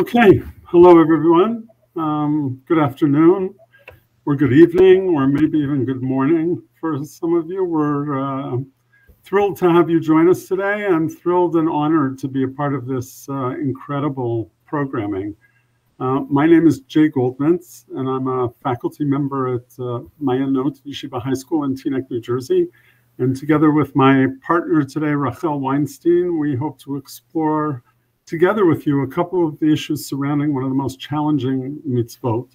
Okay, hello everyone. Good afternoon, or good evening, or maybe even good morning for some of you. We're thrilled to have you join us today. I'm thrilled and honored to be a part of this incredible programming. My name is Jay Goldmintz, and I'm a faculty member at Maya Not Yeshiva High School in Teaneck, New Jersey. And together with my partner today, Rachel Weinstein, we hope to explore together with you a couple of the issues surrounding one of the most challenging mitzvot,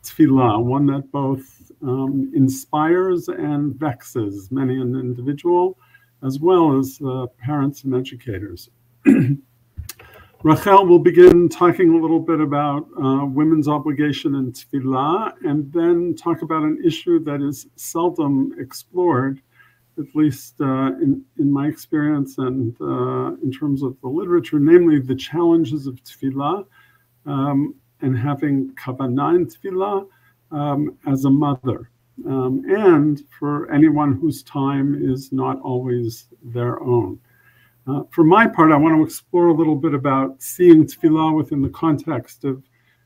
Tefilah, one that both inspires and vexes many an individual, as well as parents and educators. Rachel will begin talking a little bit about women's obligation in Tefilah, and then talk about an issue that is seldom explored, at least in my experience and in terms of the literature, namely the challenges of Tefilah and having kavanah in Tefilah as a mother, and for anyone whose time is not always their own. For my part, I want to explore a little bit about seeing Tefilah within the context of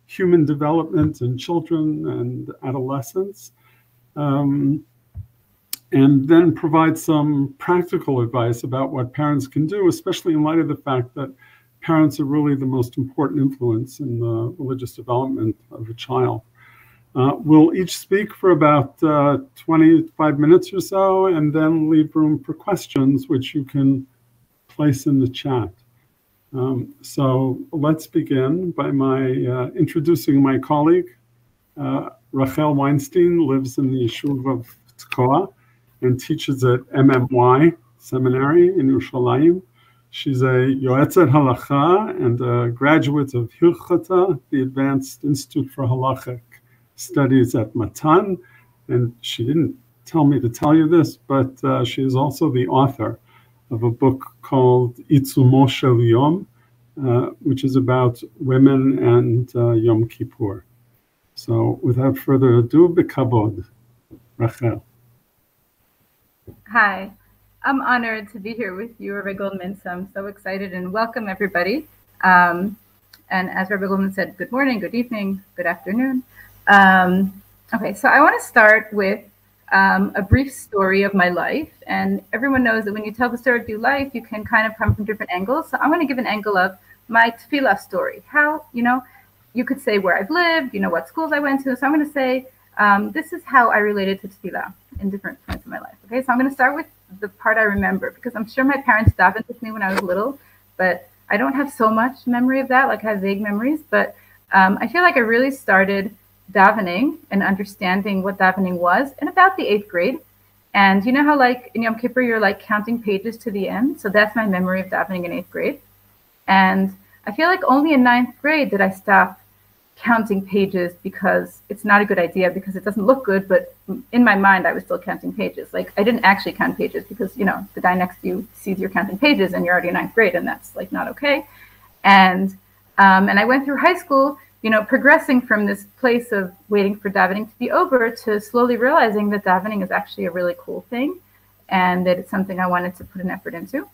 human development in children and adolescents. And then provide some practical advice about what parents can do, especially in light of the fact that parents are really the most important influence in the religious development of a child. We'll each speak for about 25 minutes or so, and then leave room for questions, which you can place in the chat. So let's begin by introducing my colleague. Rachel Weinstein lives in the Yeshuv of Tekoa and teaches at MMY Seminary in Yerushalayim. She's a Yoetzet Halacha and a graduate of Hilchata, the Advanced Institute for Halachic Studies at Matan. And she didn't tell me to tell you this, but she is also the author of a book called Itzumo Shel Yom, which is about women and Yom Kippur. So without further ado, bekavod, Rachel. Hi, I'm honored to be here with you, Rabbi Goldman. So I'm so excited and welcome everybody. And as Rabbi Goldman said, good morning, good evening, good afternoon. Okay, so I want to start with a brief story of my life. And everyone knows that when you tell the story of your life, you can kind of come from different angles. So I'm going to give an angle of my Tefilah story. How, you could say where I've lived, what schools I went to. So I'm going to say, this is how I related to Tefilah in different points of my life. Okay, so I'm going to start with the part I remember, because I'm sure my parents davened with me when I was little, but I don't have so much memory of that, like I have vague memories. But I feel like I really started davening and understanding what davening was in about the 8th grade. And you know how like in Yom Kippur, you're like counting pages to the end? So that's my memory of davening in 8th grade. And I feel like only in 9th grade did I stop counting pages, because it's not a good idea, because it doesn't look good, but in my mind I was still counting pages. Like I didn't actually count pages, because the guy next to you sees you're counting pages and you're already in 9th grade, and that's like not okay. And I went through high school, progressing from this place of waiting for davening to be over to slowly realizing that davening is actually a really cool thing, and that it's something I wanted to put an effort into.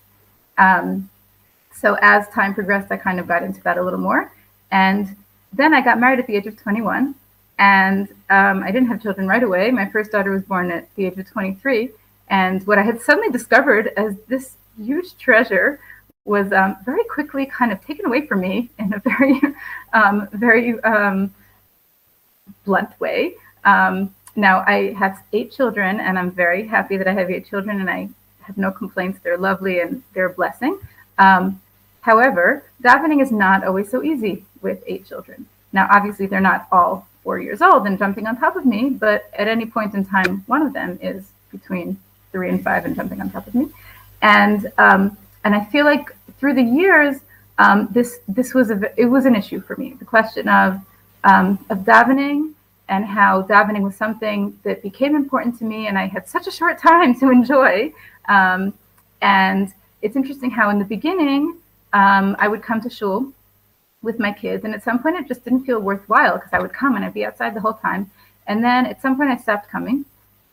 So as time progressed, I kind of got into that a little more. And then I got married at the age of 21, and I didn't have children right away. My first daughter was born at the age of 23. And what I had suddenly discovered as this huge treasure was very quickly kind of taken away from me in a very blunt way. Now I have 8 children, and I'm very happy that I have 8 children, and I have no complaints. They're lovely and they're a blessing. However, davening is not always so easy with 8 children. Now, obviously, they're not all 4 years old and jumping on top of me, but at any point in time, one of them is between 3 and 5 and jumping on top of me. And I feel like through the years, this was an issue for me. The question of davening, and how davening was something that became important to me, and I had such a short time to enjoy. And it's interesting how in the beginning, I would come to shul with my kids, and at some point it just didn't feel worthwhile, because I would come and I'd be outside the whole time. And then at some point I stopped coming.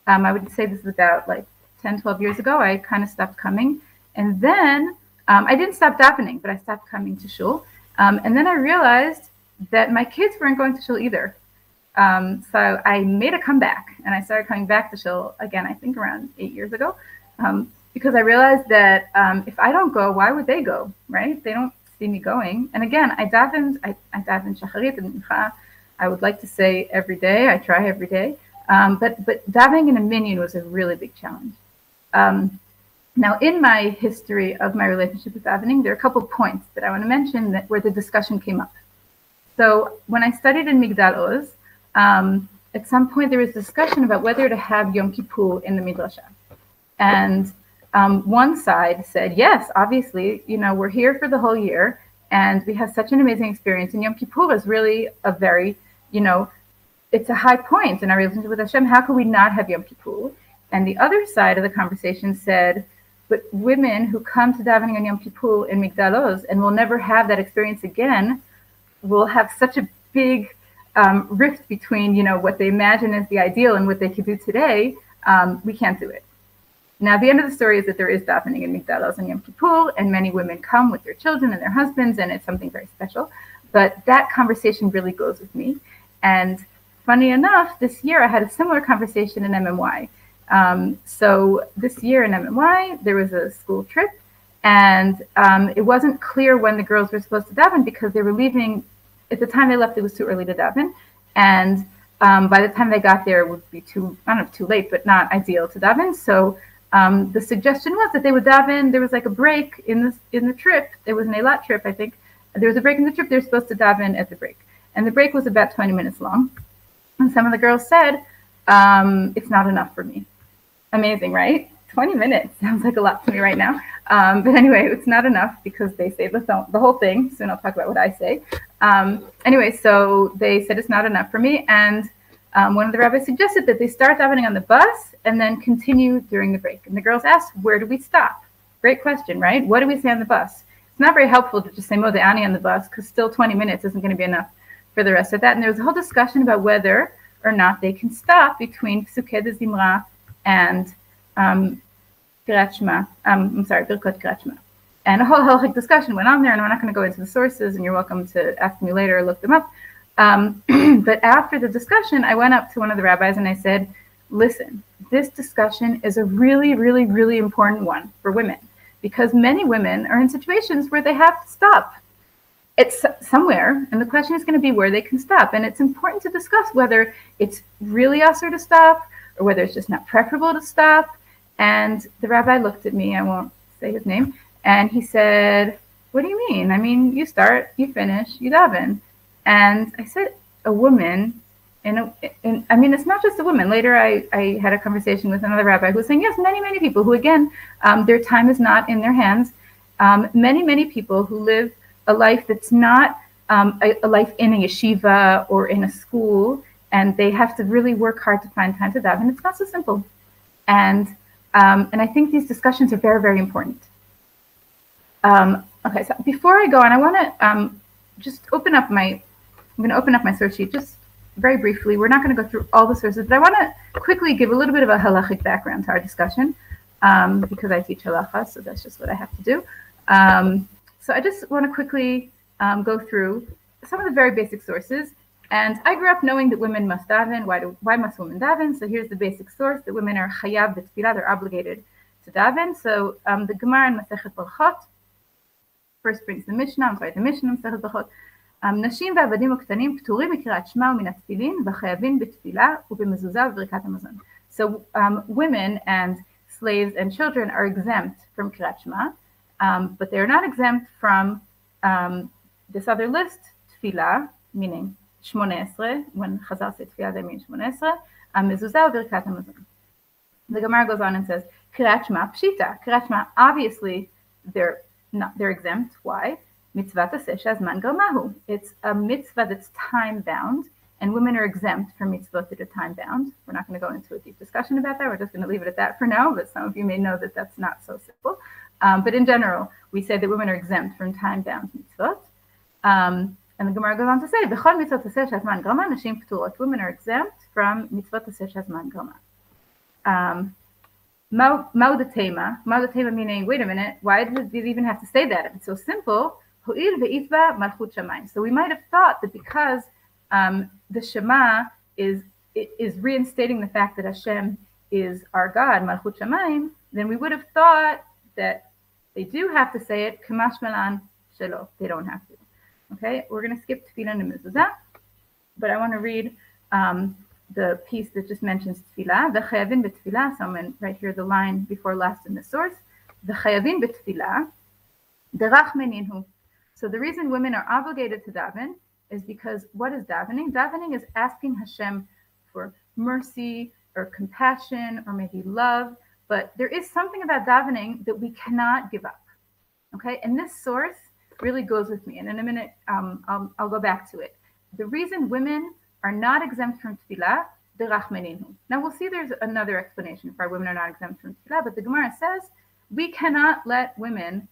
I would say this is about like 10, 12 years ago. I kind of stopped coming. And then I didn't stop davening, but I stopped coming to shul. And then I realized that my kids weren't going to shul either. So I made a comeback, and I started coming back to shul again, I think around 8 years ago, because I realized that if I don't go, why would they go, right? They don't see me going. And again, I davened shacharit and mincha. I would like to say every day. I try every day. But davening in a minyan was a really big challenge. Now, in my history of my relationship with davening, there are a couple of points that I want to mention where the discussion came up. So when I studied in Migdal Oz, at some point there was discussion about whether to have Yom Kippur in the Midrasha. And one side said, yes, obviously, we're here for the whole year, and we have such an amazing experience. And Yom Kippur is really a very, it's a high point in our relationship with Hashem. How could we not have Yom Kippur? And the other side of the conversation said, but women who come to davening on Yom Kippur in Migdal Oz and will never have that experience again will have such a big rift between, what they imagine as the ideal and what they could do today. We can't do it. Now, the end of the story is that there is davening in Migdal Oz on Yom Kippur, and many women come with their children and their husbands, and it's something very special. But that conversation really goes with me. And funny enough, this year I had a similar conversation in MMY. So this year in MMY, there was a school trip, and it wasn't clear when the girls were supposed to daven because they were leaving. At the time they left, it was too early to daven, and by the time they got there, it would be too late, but not ideal to daven. So the suggestion was that they would daven. There was like a break in the trip. There was an Eilat trip, I think. There was a break in the trip. They were supposed to daven at the break, and the break was about 20 minutes long. And some of the girls said, "It's not enough for me." Amazing, right? 20 minutes sounds like a lot to me right now. But anyway, it's not enough because they say the whole thing. Soon I'll talk about what I say. Anyway, so they said it's not enough for me. And one of the rabbis suggested that they start davening on the bus and then continue during the break. And the girls asked, where do we stop? Great question, right? What do we say on the bus? It's not very helpful to just say Modeh Ani on the bus because still 20 minutes isn't going to be enough for the rest of that. And there was a whole discussion about whether or not they can stop between Psukei de Zimra and Birkat Shema, Birkat Shema. And a whole halachic discussion went on there, and I'm not going to go into the sources, and you're welcome to ask me later or look them up. But after the discussion, I went up to one of the rabbis and I said, listen, this discussion is a really, really, really important one for women because many women are in situations where they have to stop. It's somewhere, and the question is going to be where they can stop. And it's important to discuss whether it's really usher to stop or whether it's just not preferable to stop. And the rabbi looked at me, I won't say his name, and he said, what do you mean? I mean, you start, you finish, you daven. And I said, a woman, I mean, it's not just a woman. Later, I had a conversation with another rabbi who was saying, yes, many, many people who, again, their time is not in their hands. Many, many people who live a life that's not a life in a yeshiva or in a school, and they have to really work hard to find time to daven. It's not so simple. And I think these discussions are very, very important. Okay, so before I go on, I want to just open up my source sheet just very briefly. We're not going to go through all the sources, but I want to quickly give a little bit of a halachic background to our discussion because I teach halacha, so that's just what I have to do. So I just want to quickly go through some of the very basic sources. And I grew up knowing that women must daven. Why must women daven? So here's the basic source, that women are chayav b'tfilah, they're obligated to daven. So the Gemara in Masechet Brachot first brings the Mishnah in Masechet Brachot. נשים ועבדים הקטנים פטורים מקריאת שמע ומן התפילין וחייבים בתפילה ובמזוזה ובברכת המזון. So women and slaves and children are exempt from Kriyat Shema, but they're not exempt from this other list, Tefilah, meaning 18, when Chazal say Tefilah, they mean 18, mezuzah v'birkat hamazon. The Gemara goes on and says, Kriyat Shema pshita. Kriyat Shema, obviously, they're exempt. Why? Mitzvah taseh shazman garmahu. It's a mitzvah that's time-bound, and women are exempt from mitzvot that are time-bound. We're not going to go into a deep discussion about that. We're just going to leave it at that for now, but some of you may know that that's not so simple. But in general, we say that women are exempt from time-bound mitzvot. And the Gemara goes on to say, B'chol mitzvot taseh shazman garma, nashim p'turot. Women are exempt from mitzvot taseh shazman garma. Ma'u detema meaning, wait a minute, why did it even have to say that? If it's so simple, So we might have thought that because the Shema is reinstating the fact that Hashem is our God, Malchut Shamayim, then we would have thought that they do have to say it, Kamash Malan Shelo. They don't have to. Okay, we're going to skip Tefilah and Mezuzah, but I want to read the piece that just mentions Tefilah. The Chayavin b'Tefilah, someone right here, the line before last in the source. The Chayavin b'Tefilah, derach meninhu. So the reason women are obligated to daven is because what is davening? Davening is asking Hashem for mercy or compassion or maybe love, but there is something about davening that we cannot give up. Okay, and this source really goes with me, and in a minute I'll go back to it. The reason women are not exempt from tefillah, derach meninhu. Now we'll see there's another explanation for why women are not exempt from tefillah, but the Gemara says we cannot let women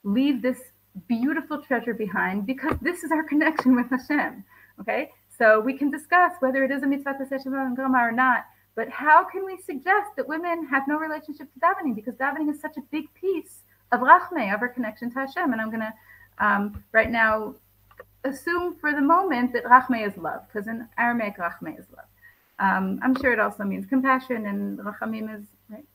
leave this beautiful treasure behind because this is our connection with Hashem. Okay, so we can discuss whether it is a mitzvah to say Shema and Groma or not, but how can we suggest that women have no relationship to davening, because davening is such a big piece of rachme, of our connection to Hashem. And I'm going to right now assume for the moment that rachme is love, because in Aramaic rachme is love. I'm sure it also means compassion, and rachamim is right.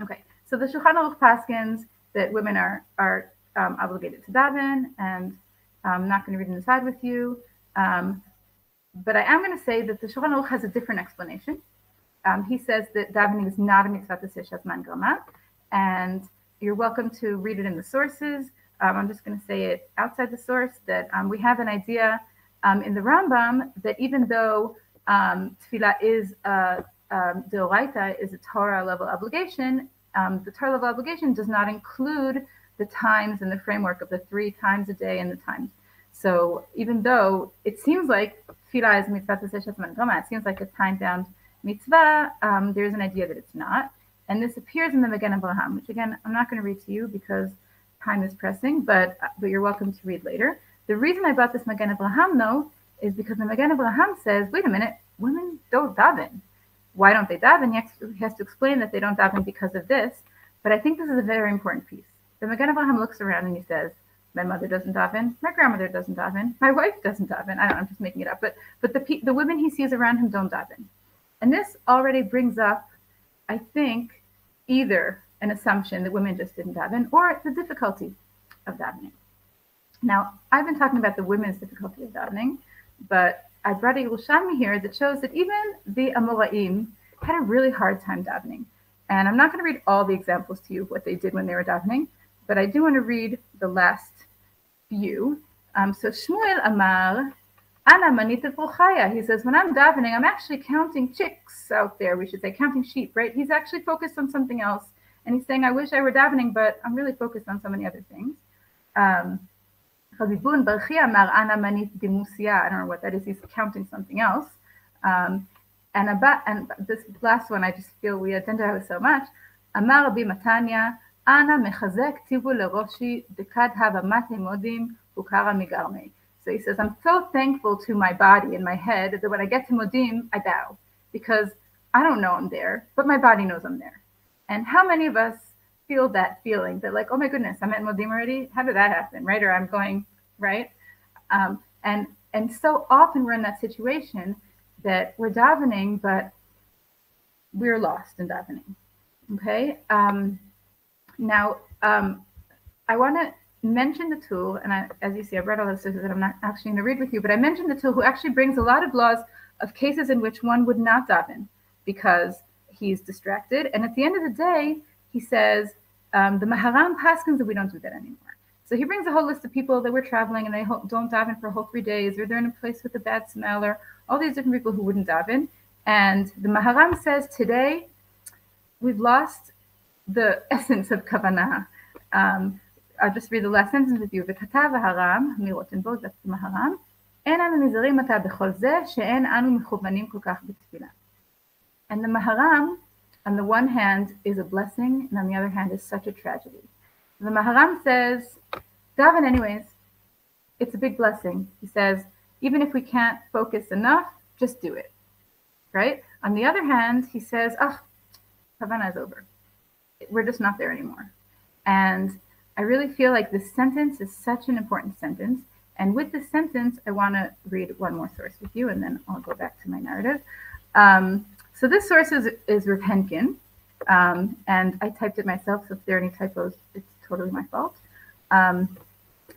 Okay, so the Shulchan Aruch paskins that women are obligated to daven, and I'm not going to read it inside with you, but I am going to say that the Shulchan Aruch has a different explanation. He says that davening is not a mitzvah to say Shazman Grama, and you're welcome to read it in the sources. I'm just going to say it outside the source, that we have an idea in the Rambam that even though Tefilah is Deoraita, is a Torah level obligation, the Torah level obligation does not include the times and the framework of the 3 times a day and the times. So even though it seems like Tefilah is mitzvah to say Shazman Grama, it seems like a time-bound mitzvah, there's an idea that it's not. And this appears in the Magen Avraham, which again, I'm not going to read to you because time is pressing, but you're welcome to read later. The reason I brought this Magen Avraham, though, is because the Magen Avraham says, wait a minute, women don't daven. Why don't they daven? He has to explain that they don't daven because of this, but I think this is a very important piece. The Magen Avraham looks around and he says, my mother doesn't daven, my grandmother doesn't daven, my wife doesn't daven. I don't know, I'm just making it up, but the women he sees around him don't daven. And this already brings up, I think, either an assumption that women just didn't daven or the difficulty of davening. Now, I've been talking about the women's difficulty of davening, but I brought a Yerushalmi here that shows that even the Amoraim had a really hard time davening. And I'm not going to read all the examples to you of what they did when they were davening, but I do want to read the last few. So Shmuel Amar, Ana manita v'chaya. He says, when I'm davening, I'm actually counting chicks out there. We should say counting sheep, right? He's actually focused on something else. And he's saying, I wish I were davening, but I'm really focused on so many other things. Chavibun Barchi Amar Ana manit dimusia. I don't know what that is. He's counting something else. And this last one, I just feel we identify with so much. Amar Rabbi Matanya, Ana mechazek tivu leroshi dekad hava mate modim ukara migarme. So he says, I'm so thankful to my body and my head that when I get to Modim, I bow, because I don't know I'm there, but my body knows I'm there. And how many of us feel that feeling that like, oh my goodness, I'm at Modim already? How did that happen, right? Or I'm going, right? And so often we're in that situation that we're davening, but we're lost in davening, okay? Now, I want to mention the tool, and as you see, I've read all those sources that I'm not actually going to read with you, but I mentioned the tool who actually brings a lot of laws of cases in which one would not daven because he's distracted. And at the end of the day, he says, the Maharam paskins that we don't do that anymore. So he brings a whole list of people that were traveling and they don't daven for a whole 3 days, or they're in a place with a bad smell, or all these different people who wouldn't daven. And the Maharam says today, we've lost the essence of kavanah. I'll just read the last sentence with you. וכתב הר"ם, מרוטנבורג, that's the Maharam, אין אנו נזהרים עתה בכל זה, שאין אנו מכוונים כל כך בתפילה. And the Maharam, on the one hand, is a blessing, and on the other hand, is such a tragedy. The Maharam says, daven anyways. It's a big blessing. He says, even if we can't focus enough, just do it, right? On the other hand, he says, kavanah is over. We're just not there anymore. And I really feel like this sentence is such an important sentence. And with this sentence, I want to read one more source with you, and then I'll go back to my narrative. So this source is Rav Henkin, and I typed it myself, so if there are any typos, it's totally my fault. And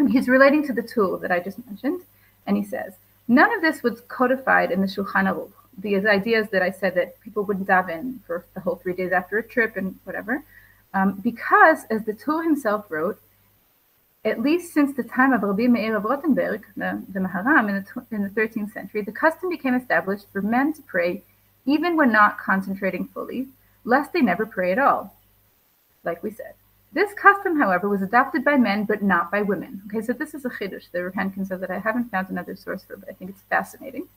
he's relating to the tool that I just mentioned, and he says, none of this was codified in the Shulchan Aruch. These ideas that I said that people wouldn't daven for the whole 3 days after a trip and whatever, because, as the Tur himself wrote, at least since the time of Rabbi Meir of Rothenberg, the Maharam in the 13th century, the custom became established for men to pray even when not concentrating fully, lest they never pray at all, like we said. This custom, however, was adopted by men, but not by women. Okay, so this is a chiddush that Rav Henkin says that I haven't found another source for, but I think it's fascinating.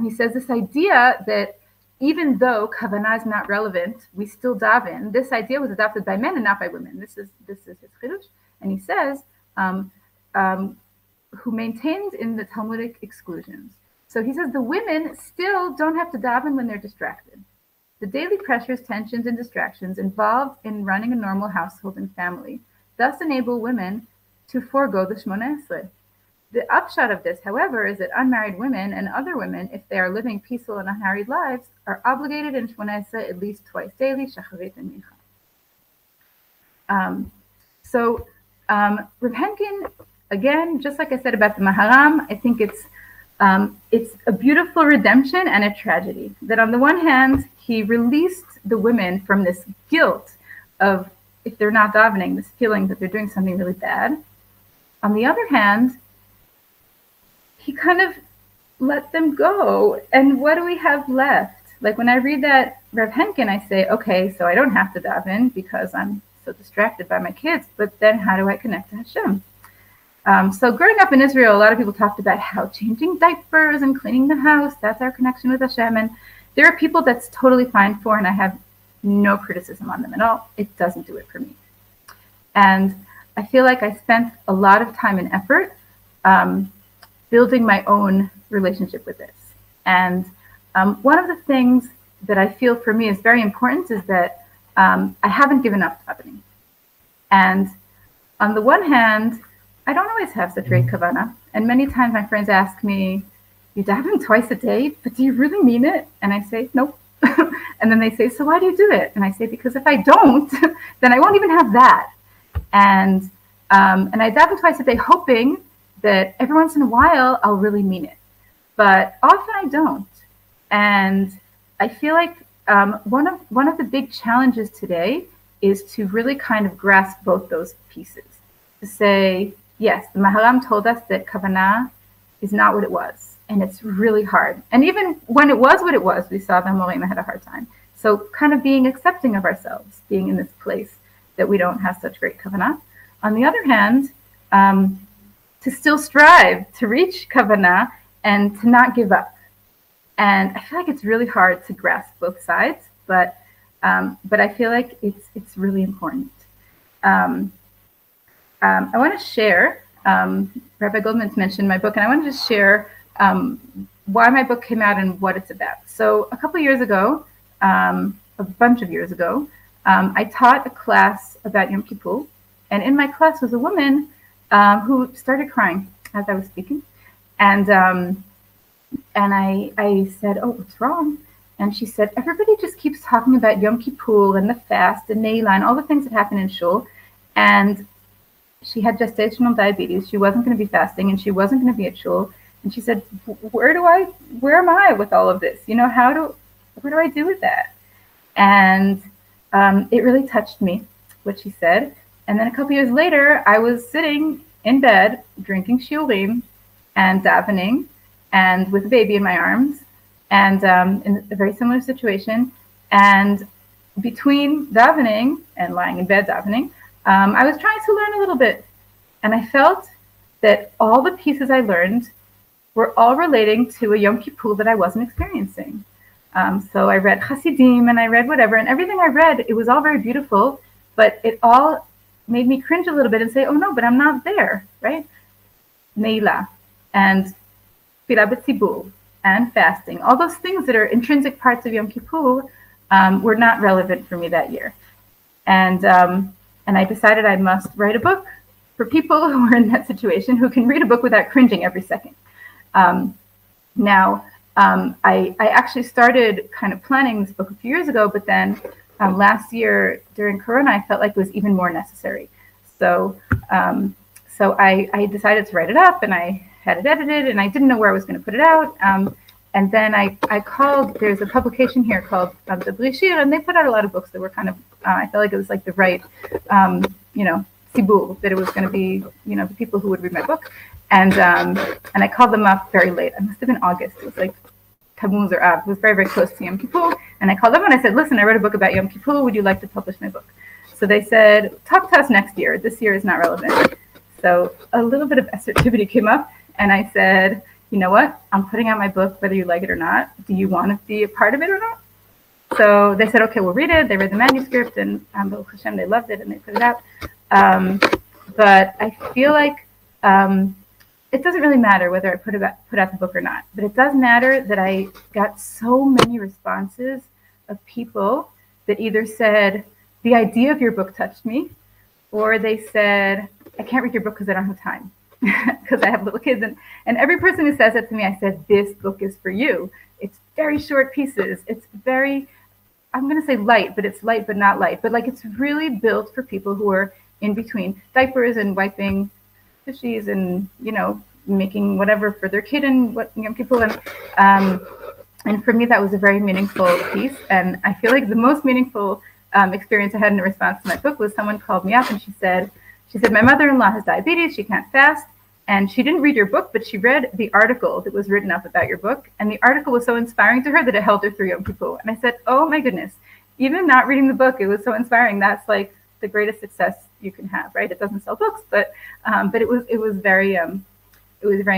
He says this idea that even though kavanah is not relevant, we still daven. This idea was adopted by men and not by women. This is his chiddush, and he says, who maintains in the Talmudic exclusions. So he says the women still don't have to daven when they're distracted. The daily pressures, tensions, and distractions involved in running a normal household and family thus enable women to forego the Shmona Esrei. The upshot of this, however, is that unmarried women and other women, if they are living peaceful and unharried lives, are obligated in Shmona Esrei at least twice daily, Shacharit and Mincha. Rav Henkin, again, just like I said about the Maharam, I think it's a beautiful redemption and a tragedy. That on the one hand, he released the women from this guilt of, if they're not davening, this feeling that they're doing something really bad. On the other hand, he kind of let them go. And what do we have left? Like when I read that Rav Henkin, I say, okay, so I don't have to daven because I'm so distracted by my kids, but then how do I connect to Hashem? So growing up in Israel, a lot of people talked about how changing diapers and cleaning the house, that's our connection with Hashem. And there are people that's totally fine for, and I have no criticism on them at all. It doesn't do it for me. And I feel like I spent a lot of time and effort building my own relationship with this. And one of the things that I feel for me is very important is that I haven't given up davening. And on the one hand, I don't always have such great kavanah. And many times my friends ask me, you daven twice a day, but do you really mean it? And I say, nope. And then they say, so why do you do it? And I say, because if I don't, then I won't even have that. And I daven twice a day, hoping that every once in a while I'll really mean it. But often I don't. And I feel like one of the big challenges today is to really kind of grasp both those pieces. To say, yes, the Maharam told us that kavanah is not what it was. And it's really hard. And even when it was what it was, we saw the Morim had a hard time. So kind of being accepting of ourselves, being in this place that we don't have such great kavanah. On the other hand, to still strive to reach kavanah and to not give up. And I feel like it's really hard to grasp both sides, but I feel like it's really important. I want to share, Rabbi Goldman's mentioned my book, and I wanted to share why my book came out and what it's about. So a couple of years ago, a bunch of years ago, I taught a class about Yom Kippur, and in my class was a woman who started crying as I was speaking, and I said, "Oh, what's wrong?" And she said, "Everybody just keeps talking about Yom Kippur and the fast and Neila and all the things that happen in shul," and she had gestational diabetes. She wasn't going to be fasting, and she wasn't going to be at shul. And she said, where am I with all of this? You know, what do I do with that? And it really touched me, what she said. And then a couple years later, I was sitting in bed, drinking shiurim and davening, and with a baby in my arms, and in a very similar situation. And between davening and lying in bed davening, I was trying to learn a little bit. And I felt that all the pieces I learned were all relating to a Yom Kippur that I wasn't experiencing. So I read Hasidim and I read whatever, and everything I read, it was all very beautiful, but it all made me cringe a little bit and say, oh no, but I'm not there, right? Neila and Tefilah b'tzibur and fasting, all those things that are intrinsic parts of Yom Kippur were not relevant for me that year. And And I decided I must write a book for people who are in that situation, who can read a book without cringing every second. I actually started kind of planning this book a few years ago, but then last year during Corona, I felt like it was even more necessary. So I decided to write it up, and I had it edited, and I didn't know where I was going to put it out. And then I called, there's a publication here called the Brishir, and they put out a lot of books that were kind of, I felt like it was like the right, Sibur, that it was going to be, the people who would read my book. And I called them up very late. It must have been August. It was like Tammuz or Av. It was very, very close to Yom Kippur. And I called them and I said, listen, I wrote a book about Yom Kippur. Would you like to publish my book? So they said, talk to us next year. This year is not relevant. So a little bit of assertivity came up. And I said, you know what? I'm putting out my book, whether you like it or not. Do you want to be a part of it or not? So they said, okay, we'll read it. They read the manuscript, and Baruch Hashem, they loved it, and they put it out. But I feel like it doesn't really matter whether I put out the book or not. But it does matter that I got so many responses of people that either said, the idea of your book touched me, or they said, I can't read your book because I don't have time. Because I have little kids, and every person who says that to me, I said, this book is for you. It's very short pieces. It's very, I'm going to say light, but it's light but not light. But like, it's really built for people who are in between diapers and wiping fishies and, making whatever for their kid and what young people. And for me, that was a very meaningful piece. And I feel like the most meaningful experience I had in response to my book was someone called me up and she said, my mother-in-law has diabetes, she can't fast, and she didn't read your book, but she read the article that was written up about your book, and the article was so inspiring to her that it helped her through Yom Kippur. And I said, oh my goodness, even not reading the book, it was so inspiring. That's like the greatest success you can have, right? It doesn't sell books, but it was very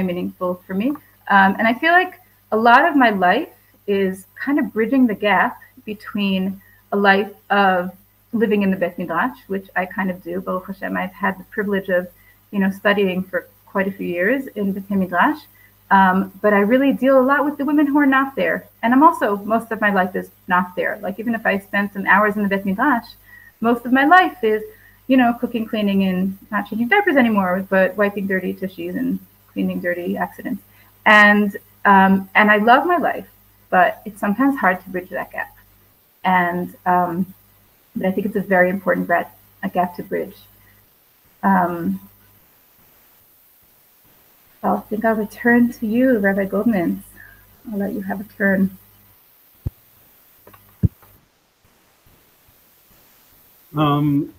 meaningful for me. And I feel like a lot of my life is kind of bridging the gap between a life of living in the Beit Midrash, which I kind of do. Baruch Hashem, I've had the privilege of, studying for quite a few years in Beit Midrash. But I really deal a lot with the women who are not there. And I'm also, most of my life is not there. Like, even if I spend some hours in the Beit Midrash, most of my life is, cooking, cleaning, and not changing diapers anymore, but wiping dirty tissues and cleaning dirty accidents. And I love my life, but it's sometimes hard to bridge that gap. And but I think it's a very important gap to bridge. I think I'll return to you, Rabbi Goldman. I'll let you have a turn.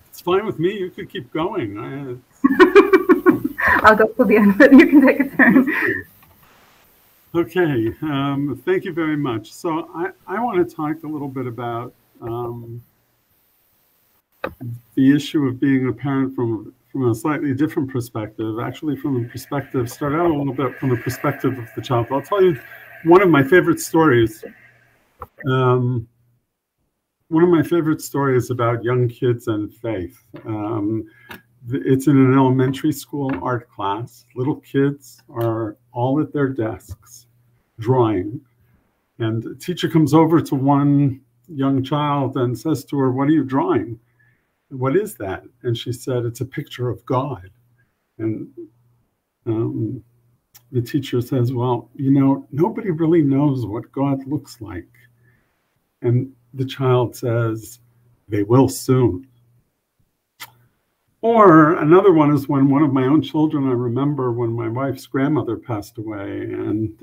It's fine with me. You could keep going. I'll go till the end, but you can take a turn. Okay. Thank you very much. So I want to talk a little bit about the issue of being a parent from a slightly different perspective, actually start out a little bit from the perspective of the child. I'll tell you one of my favorite stories. One of my favorite stories about young kids and faith. It's in an elementary school art class. Little kids are all at their desks drawing. And the teacher comes over to one young child and says to her, "What are you drawing? What is that?" And she said, "It's a picture of God." And the teacher says, "Well, nobody really knows what God looks like." And the child says, "They will soon." Or another one is when one of my own children, I remember when my wife's grandmother passed away, and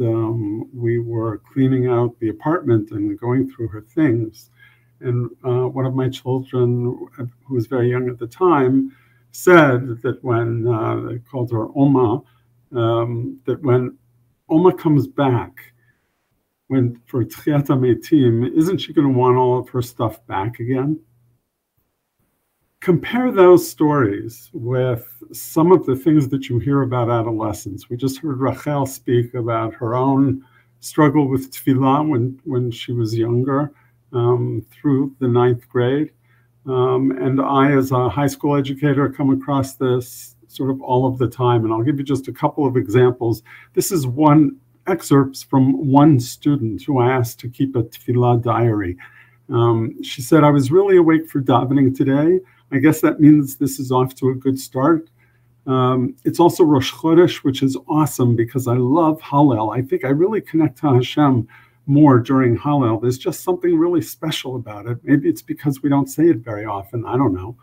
we were cleaning out the apartment and going through her things. And one of my children, who was very young at the time, said that when they called her Oma, that when Oma comes back, for Tchiat HaMeitim, isn't she going to want all of her stuff back again? Compare those stories with some of the things that you hear about adolescents. We just heard Rachel speak about her own struggle with Tefilah when she was younger, through the 9th grade. And I, as a high school educator, come across this sort of all of the time. And I'll give you just a couple of examples. This is one excerpts from one student who I asked to keep a Tefilah diary. She said, "I was really awake for davening today. I guess that means this is off to a good start. It's also Rosh Chodesh, which is awesome because I love Hallel. I think I really connect to Hashem more during Hallel. There's just something really special about it. Maybe it's because we don't say it very often. I don't know.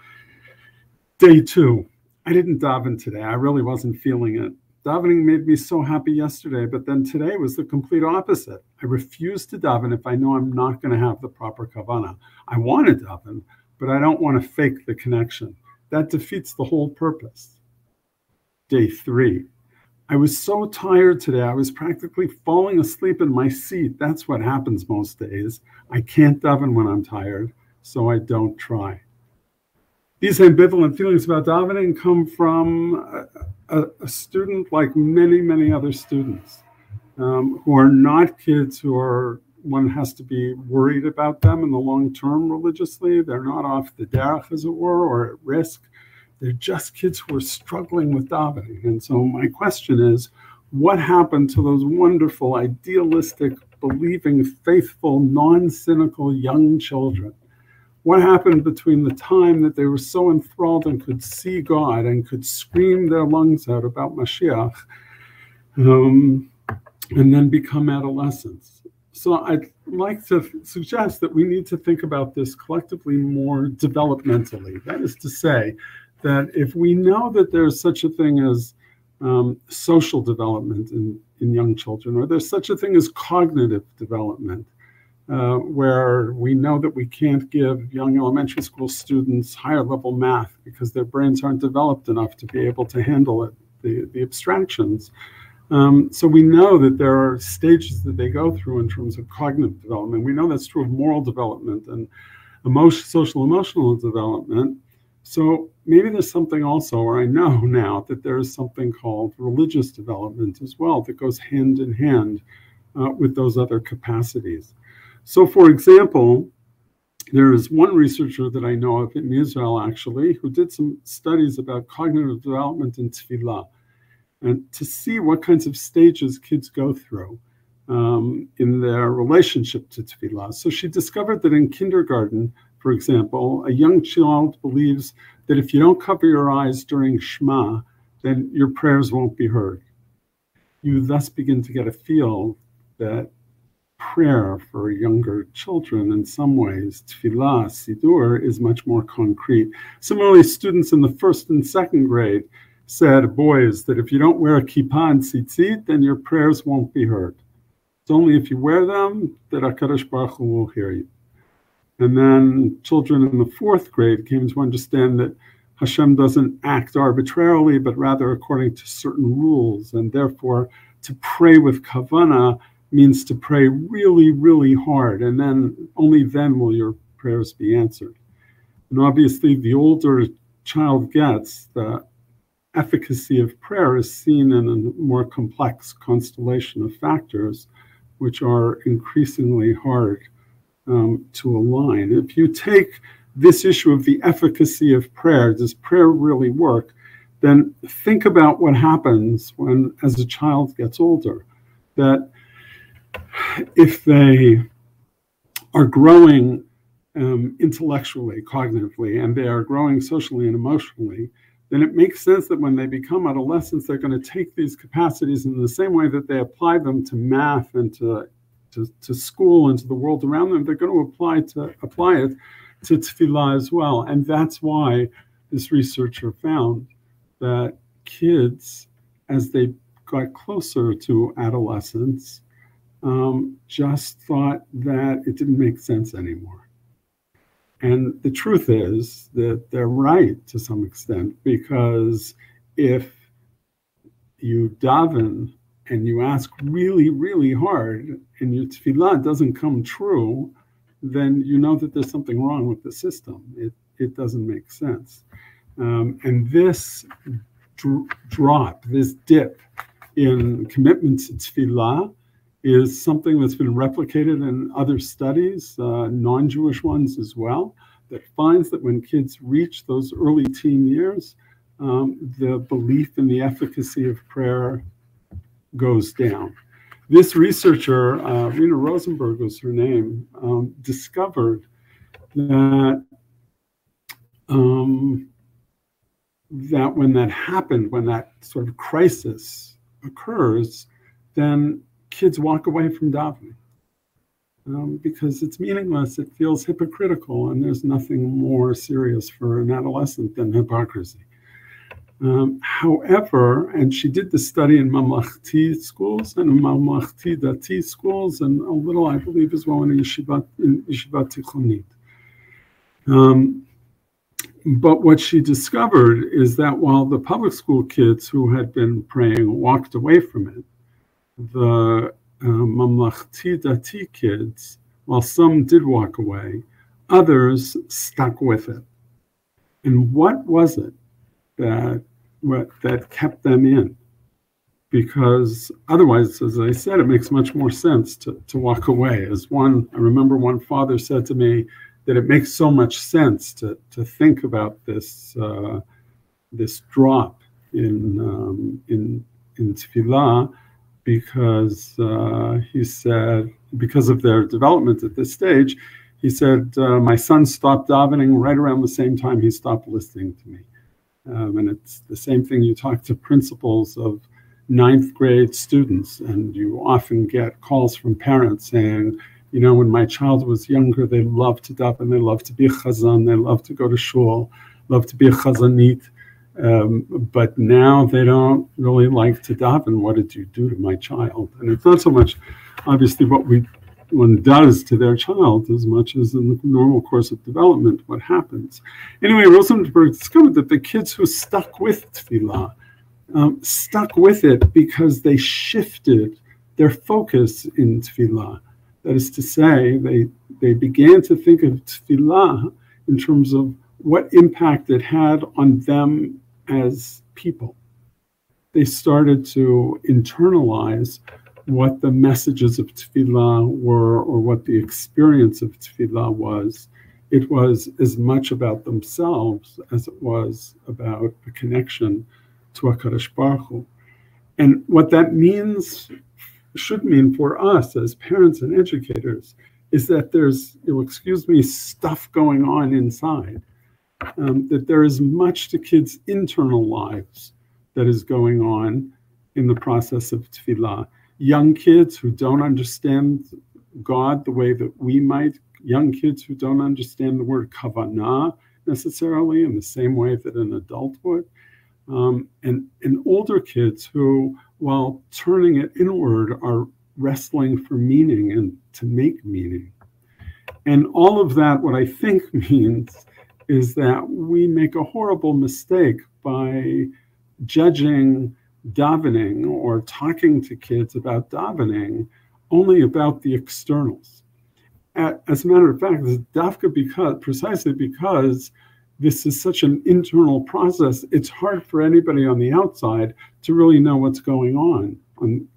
Day 2. I didn't daven today. I really wasn't feeling it. Davening made me so happy yesterday, but then today was the complete opposite. I refuse to daven if I know I'm not going to have the proper kavanah. I want to daven, but I don't want to fake the connection. That defeats the whole purpose. Day 3. I was so tired today. I was practically falling asleep in my seat. That's what happens most days. I can't daven when I'm tired, so I don't try. These ambivalent feelings about davening come from a student like many, many other students who are not kids who are, one has to be worried about them in the long term religiously. They're not off the derech, as it were, or at risk. They're just kids who are struggling with davening. And so my question is, what happened to those wonderful, idealistic, believing, faithful, non-cynical young children? What happened between the time that they were so enthralled and could see God and could scream their lungs out about Mashiach and then become adolescents? So I'd like to suggest that we need to think about this collectively more developmentally. That is to say, that if we know that there's such a thing as social development in young children, or there's such a thing as cognitive development, where we know that we can't give young elementary school students higher level math because their brains aren't developed enough to be able to handle it, the abstractions. So we know that there are stages that they go through in terms of cognitive development. We know that's true of moral development and social emotional development. So maybe there's something also, or I know now that there is something called religious development as well that goes hand in hand with those other capacities. So for example, there is one researcher that I know of in Israel actually who did some studies about cognitive development in Tefilah, and to see what kinds of stages kids go through in their relationship to Tefilah. So she discovered that in kindergarten, for example, a young child believes that if you don't cover your eyes during Shema, then your prayers won't be heard. You thus begin to get a feel that prayer for younger children, in some ways, Tefilah, Sidur, is much more concrete. Similarly, students in the 1st and 2nd grade said, boys, that if you don't wear a kippah and tzitzit, then your prayers won't be heard. It's only if you wear them that HaKadosh Baruch Hu will hear you. And then children in the 4th grade came to understand that Hashem doesn't act arbitrarily, but rather according to certain rules. And therefore, to pray with kavanah means to pray really, really hard. And then only then will your prayers be answered. And obviously, the older a child gets, the efficacy of prayer is seen in a more complex constellation of factors, which are increasingly hard to align. If you take this issue of the efficacy of prayer, does prayer really work? Then think about what happens when, as a child gets older, that if they are growing intellectually, cognitively, and they are growing socially and emotionally, then it makes sense that when they become adolescents, they're going to take these capacities in the same way that they apply them to math and to school and to the world around them. They're going to apply it to Tefilah as well. And that's why this researcher found that kids, as they got closer to adolescence, just thought that it didn't make sense anymore. And the truth is that they're right to some extent, because if you daven and you ask really, really hard and your tefillah doesn't come true, then you know that there's something wrong with the system. It doesn't make sense. And this drop, this dip in commitment to tefillah is something that's been replicated in other studies, non-Jewish ones as well, that finds that when kids reach those early teen years, the belief in the efficacy of prayer goes down. This researcher, Rena Rosenberg was her name, discovered that that when that happened, when that sort of crisis occurs, then kids walk away from davening because it's meaningless, it feels hypocritical, and there's nothing more serious for an adolescent than hypocrisy. However, and she did the study in Mamlachti schools and in Mamlachti Dati schools, and a little, I believe, as well in Yeshivat Tichonit. But what she discovered is that while the public school kids who had been praying walked away from it, the Mamlachti Dati kids, while some did walk away, others stuck with it. And what was it that kept them in? Because otherwise, as I said, it makes much more sense to walk away. I remember one father said to me that it makes so much sense to think about this drop in Tefilah, because he said, because of their development at this stage, he said, my son stopped davening right around the same time he stopped listening to me. And it's the same thing. You talk to principals of 9th grade students, and you often get calls from parents saying, you know, when my child was younger, they loved to daven, they loved to be a chazan, they loved to go to shul, loved to be a chazanit, but now they don't really like to daven. What did you do to my child? And it's not so much, obviously, what one does to their child as much as in the normal course of development, what happens. Anyway, Rosenberg discovered that the kids who stuck with Tefilah stuck with it because they shifted their focus in Tefilah. That is to say, they began to think of Tefilah in terms of what impact it had on them as people. They started to internalize what the messages of Tefilah were, or what the experience of Tefilah was. It was as much about themselves as it was about the connection to HaKadosh Baruch Hu. And what that means, should mean for us as parents and educators, is that there's, you'll excuse me, stuff going on inside. That there is much to kids' internal lives that is going on in the process of Tefilah. Young kids who don't understand God the way that we might, young kids who don't understand the word kavanah necessarily in the same way that an adult would, and older kids who, while turning it inward, are wrestling for meaning and to make meaning. And all of that, what I think means is that we make a horrible mistake by judging davening or talking to kids about davening only about the externals. As a matter of fact, precisely because this is such an internal process, it's hard for anybody on the outside to really know what's going on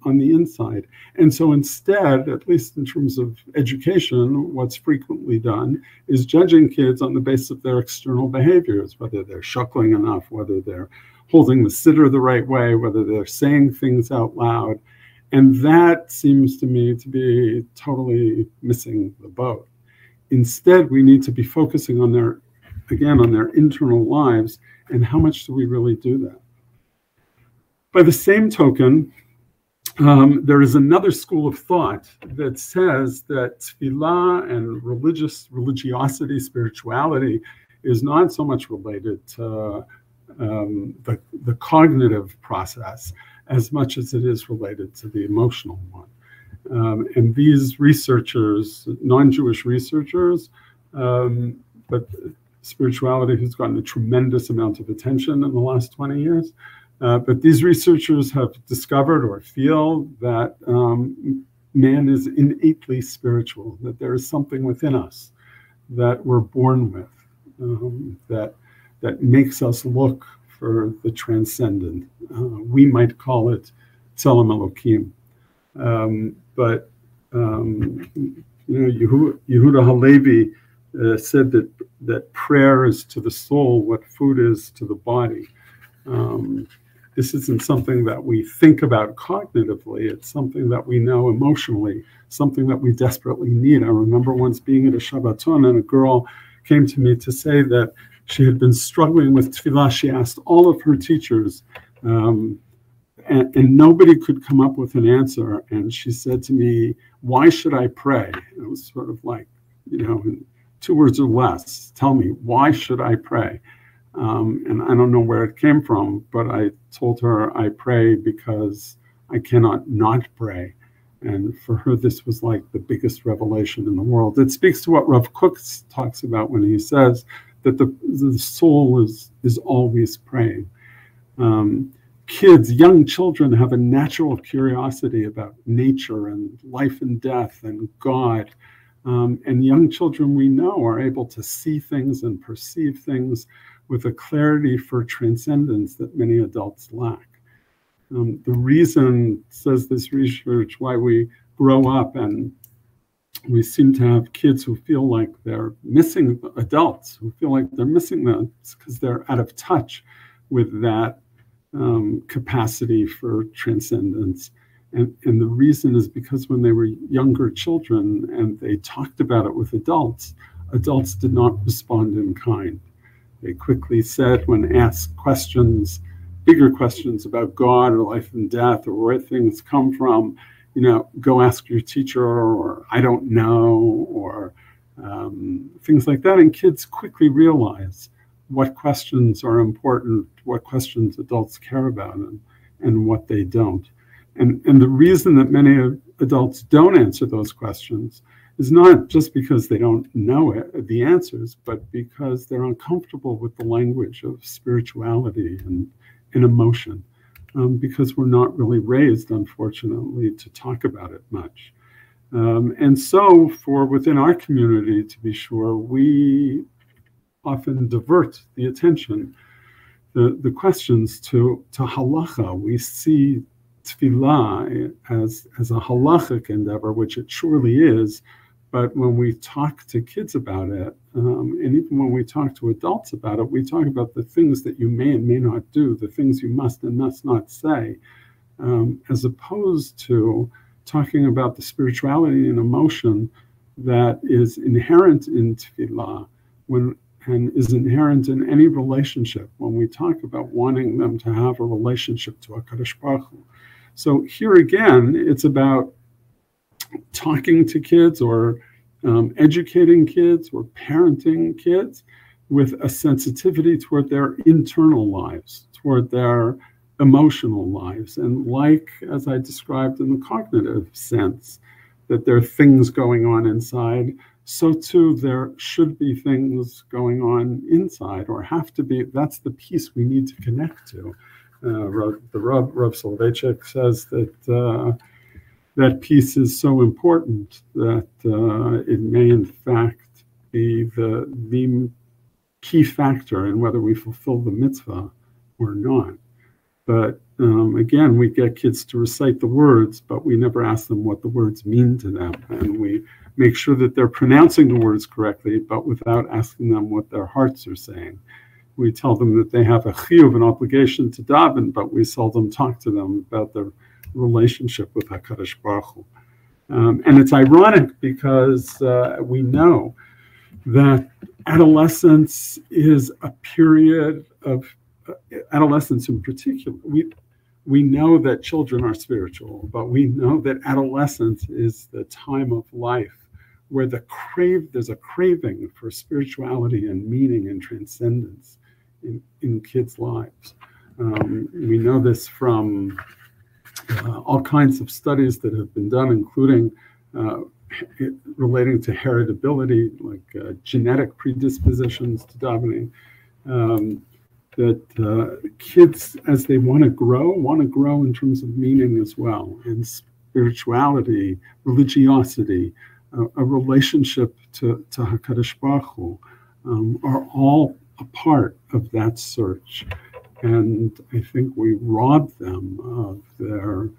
the inside. And so instead, at least in terms of education, what's frequently done is judging kids on the basis of their external behaviors, whether they're shuckling enough, whether they're holding the sitter the right way, whether they're saying things out loud. And that seems to me to be totally missing the boat. Instead, we need to be focusing on their internal lives, and how much do we really do that? By the same token, there is another school of thought that says that Tefilah and religiosity, spirituality, is not so much related to the cognitive process as much as it is related to the emotional one. And these researchers, non-Jewish researchers, but spirituality has gotten a tremendous amount of attention in the last 20 years. But these researchers have discovered or feel that man is innately spiritual, that there is something within us that we're born with, that makes us look for the transcendent. We might call it Tzelem Elokim. But Yehuda Halevi said that prayer is to the soul what food is to the body. This isn't something that we think about cognitively. It's something that we know emotionally, something that we desperately need. I remember once being at a Shabbaton and a girl came to me to say that she had been struggling with Tefilah. She asked all of her teachers, and nobody could come up with an answer. And she said to me, "Why should I pray?" And it was sort of like, in 2 words or less, tell me, why should I pray? And I don't know where it came from, but I told her I pray because I cannot not pray. And for her, this was like the biggest revelation in the world. It speaks to what Rav Kook talks about when he says that the soul is always praying. Kids, young children have a natural curiosity about nature and life and death and God. And young children, we know, are able to see things and perceive things with a clarity for transcendence that many adults lack. The reason, says this research, why we grow up and we seem to have kids who feel like they're missing adults, who feel like they're missing them, it's because they're out of touch with that capacity for transcendence. And the reason is because when they were younger children and they talked about it with adults, adults did not respond in kind. They quickly said, when asked questions, bigger questions about God or life and death or where things come from, go ask your teacher, or I don't know, or things like that. And kids quickly realize what questions are important, what questions adults care about, and what they don't. And the reason that many adults don't answer those questions is not just because they don't know the answers, but because they're uncomfortable with the language of spirituality and emotion, because we're not really raised, unfortunately, to talk about it much. And so for within our community, to be sure, we often divert the attention, the questions to halacha. We see Tefilah as a halachic endeavor, which it surely is. But when we talk to kids about it, and even when we talk to adults about it, we talk about the things that you may and may not do, the things you must and must not say, as opposed to talking about the spirituality and emotion that is inherent in Tefilah and is inherent in any relationship when we talk about wanting them to have a relationship to HaKadosh Baruch Hu. So here again, it's about talking to kids or educating kids or parenting kids with a sensitivity toward their internal lives, toward their emotional lives. And like, as I described in the cognitive sense, that there are things going on inside, so too there should be things going on inside, or have to be. That's the piece we need to connect to. Rav Soloveitchik says that that piece is so important that it may in fact be the key factor in whether we fulfill the mitzvah or not. But again, we get kids to recite the words, but we never ask them what the words mean to them. And we make sure that they're pronouncing the words correctly, but without asking them what their hearts are saying. We tell them that they have a chiyuv, an obligation to daven, but we seldom talk to them about their relationship with HaKadosh Baruch Hu. And it's ironic because we know that adolescence is a period of, adolescence in particular, we know that children are spiritual, but we know that adolescence is the time of life where there's a craving for spirituality and meaning and transcendence in kids' lives. We know this from all kinds of studies that have been done, including relating to heritability, like genetic predispositions to davening, that kids, as they want to grow in terms of meaning as well, and spirituality, religiosity, a relationship to HaKadosh Baruch Hu, are all a part of that search. And I think we rob them of their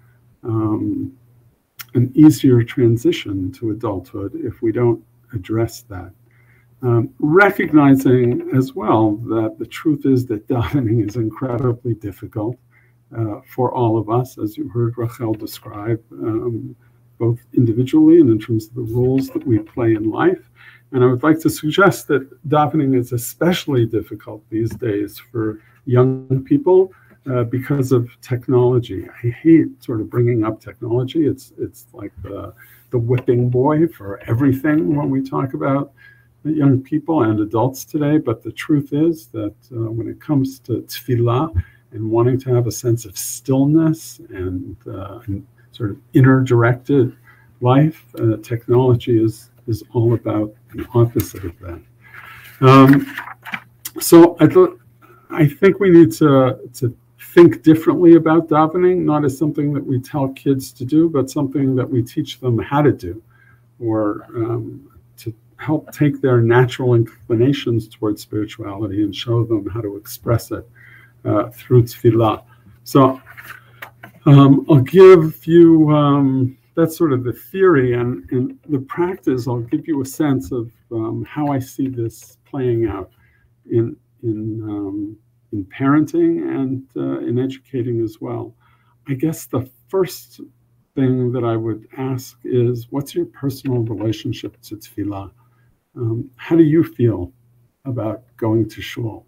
an easier transition to adulthood if we don't address that. Recognizing as well that the truth is that davening is incredibly difficult for all of us, as you heard Rachel describe. both individually and in terms of the roles that we play in life. And I would like to suggest that davening is especially difficult these days for young people because of technology. I hate sort of bringing up technology. It's like the whipping boy for everything when we talk about young people and adults today. But the truth is that when it comes to Tefilah and wanting to have a sense of stillness and sort of inner-directed life, technology is all about the opposite of that. So I think we need to think differently about davening, not as something that we tell kids to do, but something that we teach them how to do, or to help take their natural inclinations towards spirituality and show them how to express it through Tefilah. So I'll give you, that's sort of the theory, and in the practice, I'll give you a sense of how I see this playing out in parenting and in educating as well. I guess the first thing that I would ask is, what's your personal relationship to Tefilah? How do you feel about going to shul?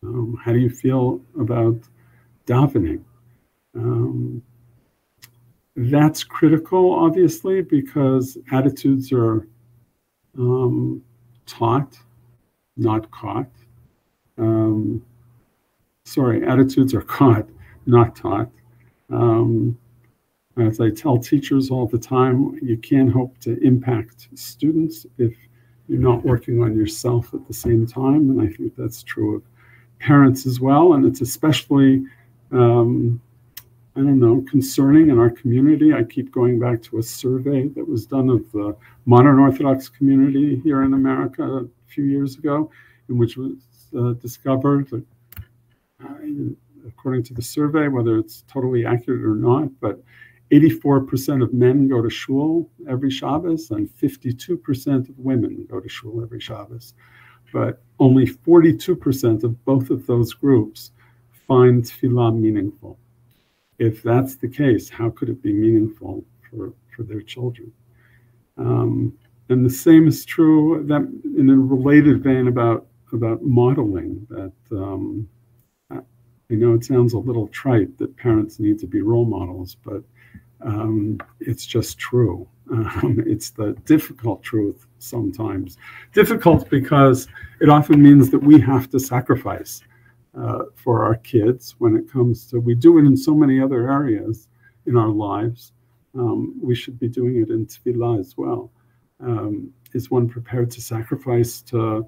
How do you feel about davening? That's critical, obviously, because attitudes are taught, not caught. Attitudes are caught, not taught. As I tell teachers all the time, you can't hope to impact students if you're not working on yourself at the same time. And I think that's true of parents as well. And it's especially, concerning in our community. I keep going back to a survey that was done of the modern Orthodox community here in America a few years ago, in which was discovered that, according to the survey, whether it's totally accurate or not, but 84% of men go to shul every Shabbos and 52% of women go to shul every Shabbos. But only 42% of both of those groups find Tefilah meaningful. If that's the case, how could it be meaningful for their children? And the same is true that in a related vein about modeling, that I know it sounds a little trite that parents need to be role models, but it's just true. It's the difficult truth sometimes. Difficult because it often means that we have to sacrifice for our kids when it comes to, we do it in so many other areas in our lives. We should be doing it in Tefilah as well. Is one prepared to sacrifice to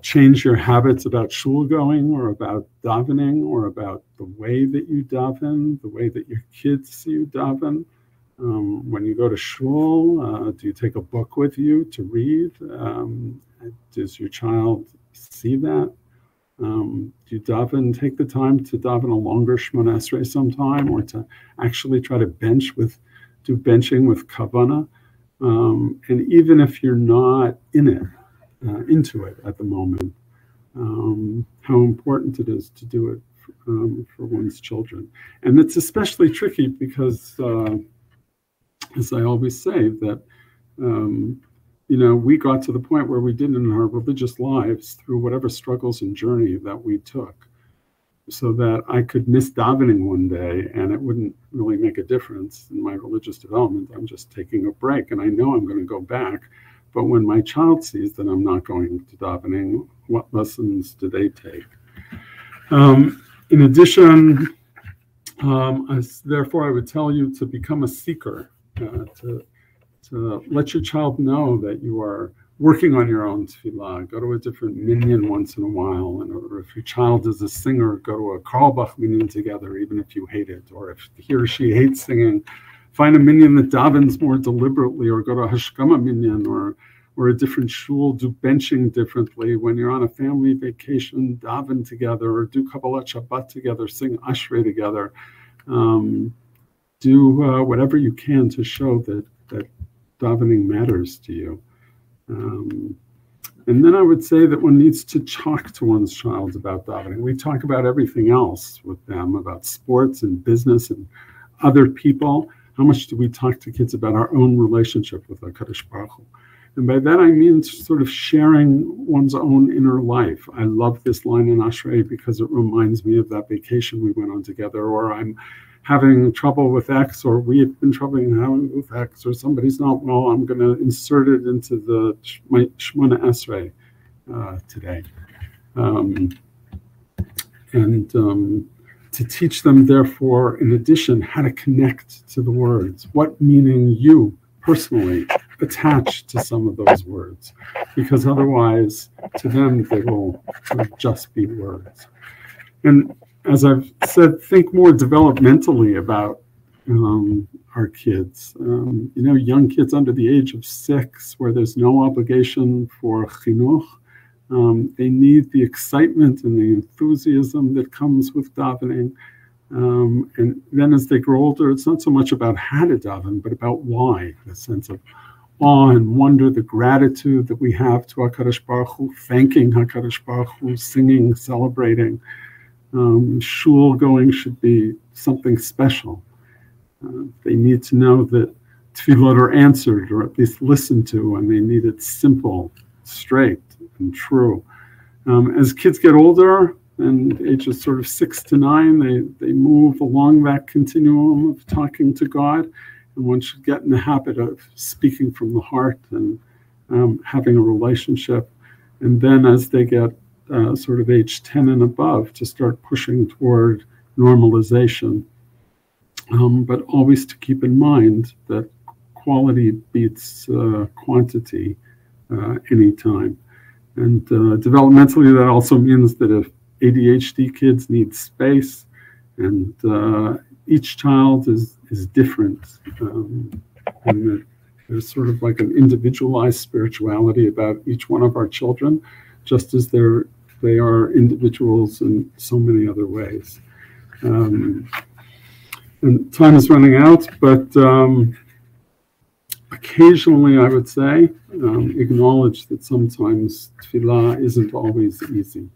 change your habits about shul going, or about davening, or about the way that you daven, the way that your kids see you daven? When you go to shul, do you take a book with you to read? Does your child see that? Do you take the time to daven a longer Shemona Esrei sometime, or to actually try to do benching with kavanah? And even if you're not into it at the moment, how important it is to do it for one's children. And it's especially tricky because, as I always say, that we got to the point where we did in our religious lives through whatever struggles and journey that we took, so that I could miss davening one day and it wouldn't really make a difference in my religious development. I'm just taking a break, and I know I'm going to go back. But when my child sees that I'm not going to davening, what lessons do they take? In addition, therefore, I would tell you to become a seeker, to let your child know that you are working on your own Tefilah. Go to a different minyan once in a while, or if your child is a singer, go to a Carlbach minyan together, even if you hate it, or if he or she hates singing, find a minyan that davens more deliberately, or go to a Hashkama minyan, or a different shul, do benching differently. When you're on a family vacation, daven together, or do Kabbalat Shabbat together, sing Ashrei together. Do whatever you can to show that davening matters to you. And then I would say that one needs to talk to one's child about davening. We talk about everything else with them, about sports and business and other people. how much do we talk to kids about our own relationship with HaKadosh Baruch Hu? And by that I mean sort of sharing one's own inner life. I love this line in Ashrei because it reminds me of that vacation we went on together, or I'm having trouble with X, or we have been having with X, or somebody's not well, I'm going to insert it into my Shemona Esrei today. To teach them, therefore, in addition, how to connect to the words, what meaning you personally attach to some of those words, because otherwise, to them, they will just be words. And as I've said, think more developmentally about our kids. Young kids under the age of 6, where there's no obligation for chinuch. They need the excitement and the enthusiasm that comes with davening. And then as they grow older, it's not so much about how to daven, but about why, the sense of awe and wonder, the gratitude that we have to HaKadosh Baruch Hu, thanking HaKadosh Baruch Hu, singing, celebrating. Shul going should be something special. They need to know that tefillot are answered, or at least listened to, and they need it simple, straight, and true. As kids get older, and ages sort of 6 to 9, they move along that continuum of talking to God, and one should get in the habit of speaking from the heart and having a relationship. And then as they get sort of age 10 and above, to start pushing toward normalization, but always to keep in mind that quality beats quantity anytime. And developmentally, that also means that if ADHD kids need space, and each child is different, and that there's sort of like an individualized spirituality about each one of our children, just as they are individuals in so many other ways. And time is running out, but occasionally I would say acknowledge that sometimes Tefilah isn't always easy.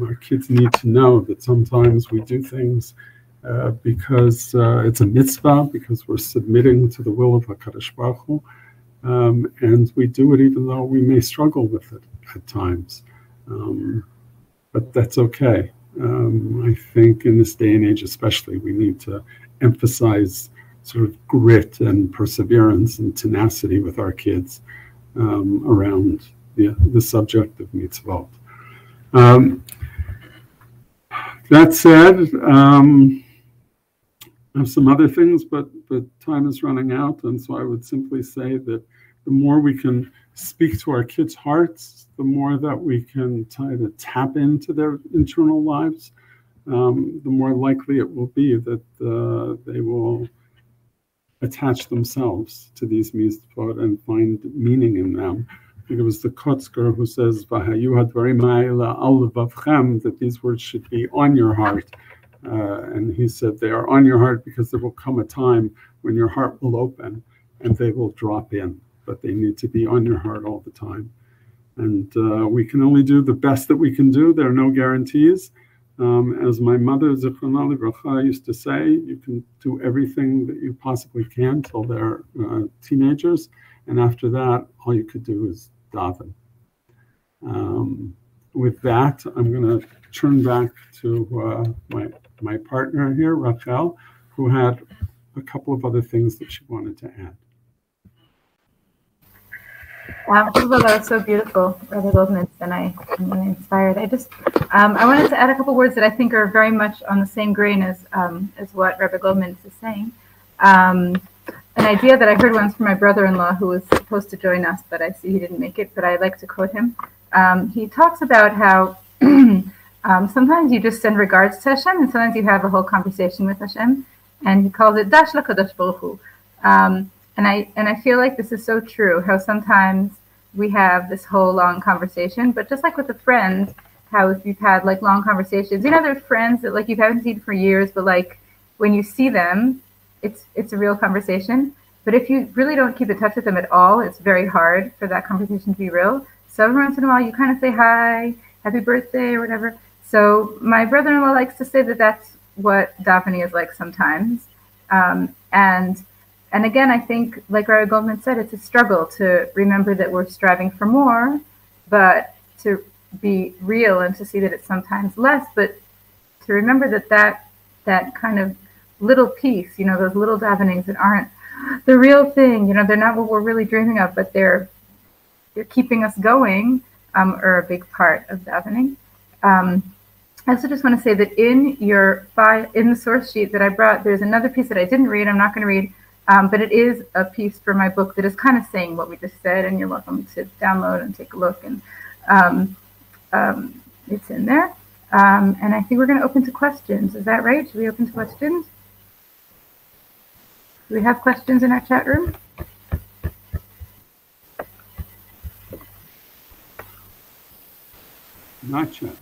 Our kids need to know that sometimes we do things because it's a mitzvah, because we're submitting to the will of HaKadosh Baruch Hu, and we do it even though we may struggle with it at times. But that's okay. I think in this day and age especially, we need to emphasize sort of grit and perseverance and tenacity with our kids around the subject of mitzvot. That said, I have some other things, but time is running out, and so I would simply say that the more we can speak to our kids' hearts, the more that we can try to tap into their internal lives, the more likely it will be that they will attach themselves to these mitzvot and find meaning in them. I think it was the Kotzker who says, that these words should be on your heart. And he said they are on your heart because there will come a time when your heart will open and they will drop in, but they need to be on your heart all the time. And we can only do the best that we can do. There are no guarantees. As my mother, Zichrona Livracha, used to say, you can do everything that you possibly can till they're teenagers. And after that, all you could do is daven. With that, I'm going to turn back to my partner here, Rachel, who had a couple of other things that she wanted to add. Wow, that was so beautiful, Rabbi Goldman, and I'm really inspired. I wanted to add a couple words that I think are very much on the same grain as what Rabbi Goldman is saying. An idea that I heard once from my brother-in-law, who was supposed to join us, but I see he didn't make it, but I like to quote him. He talks about how sometimes you just send regards to Hashem, and sometimes you have a whole conversation with Hashem, and he calls it Dash LaKadosh Baruch Hu. And I feel like this is so true, how sometimes we have this whole long conversation, but just like with a friend, how if you've had like long conversations, there's friends that like you haven't seen for years, but like when you see them, it's a real conversation. But if you really don't keep in touch with them at all, it's very hard for that conversation to be real. So every once in a while, you kind of say hi, happy birthday, or whatever. So my brother-in-law likes to say that that's what davening is like sometimes. And again, I think, like Rabbi Goldman said, it's a struggle to remember that we're striving for more, but to be real and to see that it's sometimes less, but to remember that kind of little piece, those little davenings that aren't the real thing, they're not what we're really dreaming of, but they're keeping us going, are a big part of davening. I also just want to say that in the source sheet that I brought, there's another piece that I didn't read. I'm not going to read, but it is a piece for my book that is kind of saying what we just said, and you're welcome to download and take a look. And it's in there. And I think we're going to open to questions. Is that right? Should we open to questions? Do we have questions in our chat room? Not yet.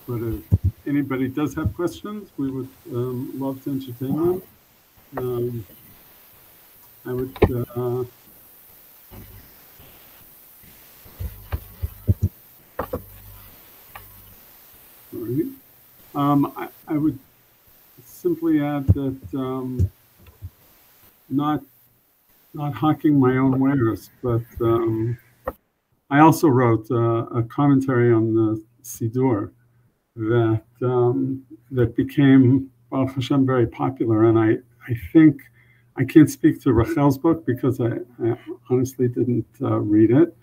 But if anybody does have questions, we would love to entertain them. I would I would simply add that not hawking my own wares, but I also wrote a commentary on the Siddur that became, Baruch Hashem, very popular. And I think, I can't speak to Rachel's book because I honestly didn't read it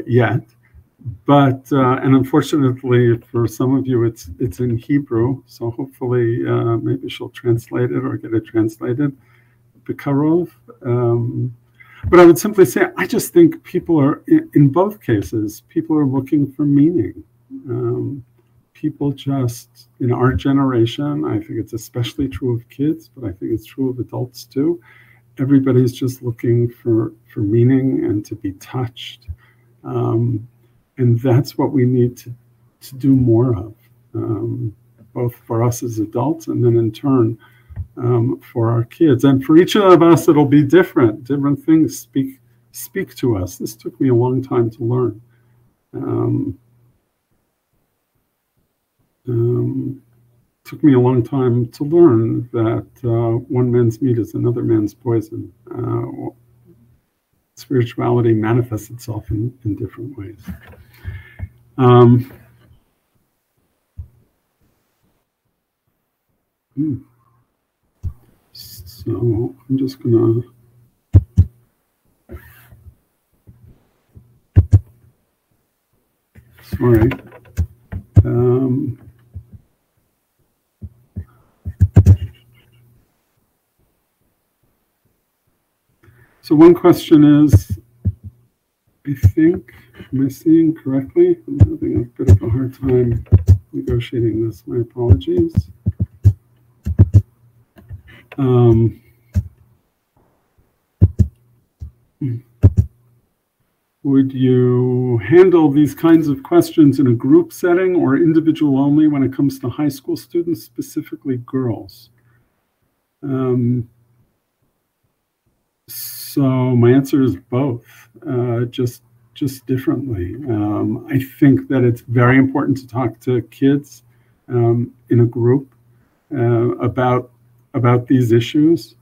yet. But and unfortunately for some of you, it's in Hebrew. So hopefully maybe she'll translate it or get it translated. B'karov. But I would simply say, I just think people are, in both cases, people are looking for meaning. People just, in our generation, I think it's especially true of kids, but I think it's true of adults too. Everybody's just looking for meaning and to be touched. And that's what we need to do more of, both for us as adults and then in turn for our kids. And for each of us, it'll be different. Different things speak to us. This took me a long time to learn. Took me a long time to learn that one man's meat is another man's poison. Spirituality manifests itself in different ways. So I'm just gonna sorry. So one question is, I think, am I seeing correctly? I'm having a bit of a hard time negotiating this. My apologies. Would you handle these kinds of questions in a group setting or individual only when it comes to high school students, specifically girls? So my answer is both, just differently. I think that it's very important to talk to kids in a group about these issues,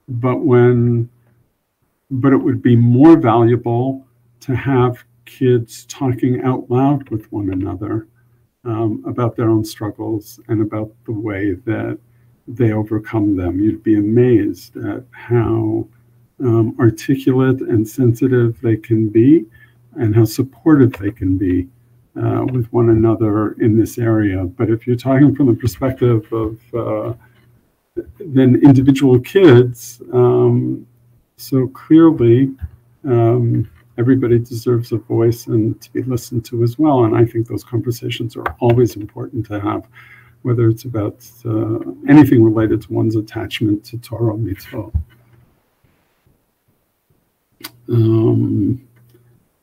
but it would be more valuable to have kids talking out loud with one another about their own struggles and about the way that they overcome them. You'd be amazed at how articulate and sensitive they can be and how supportive they can be with one another in this area. But if you're talking from the perspective of then individual kids, so clearly everybody deserves a voice and to be listened to as well. And I think those conversations are always important to have, whether it's about anything related to one's attachment to Torah or mitzvot.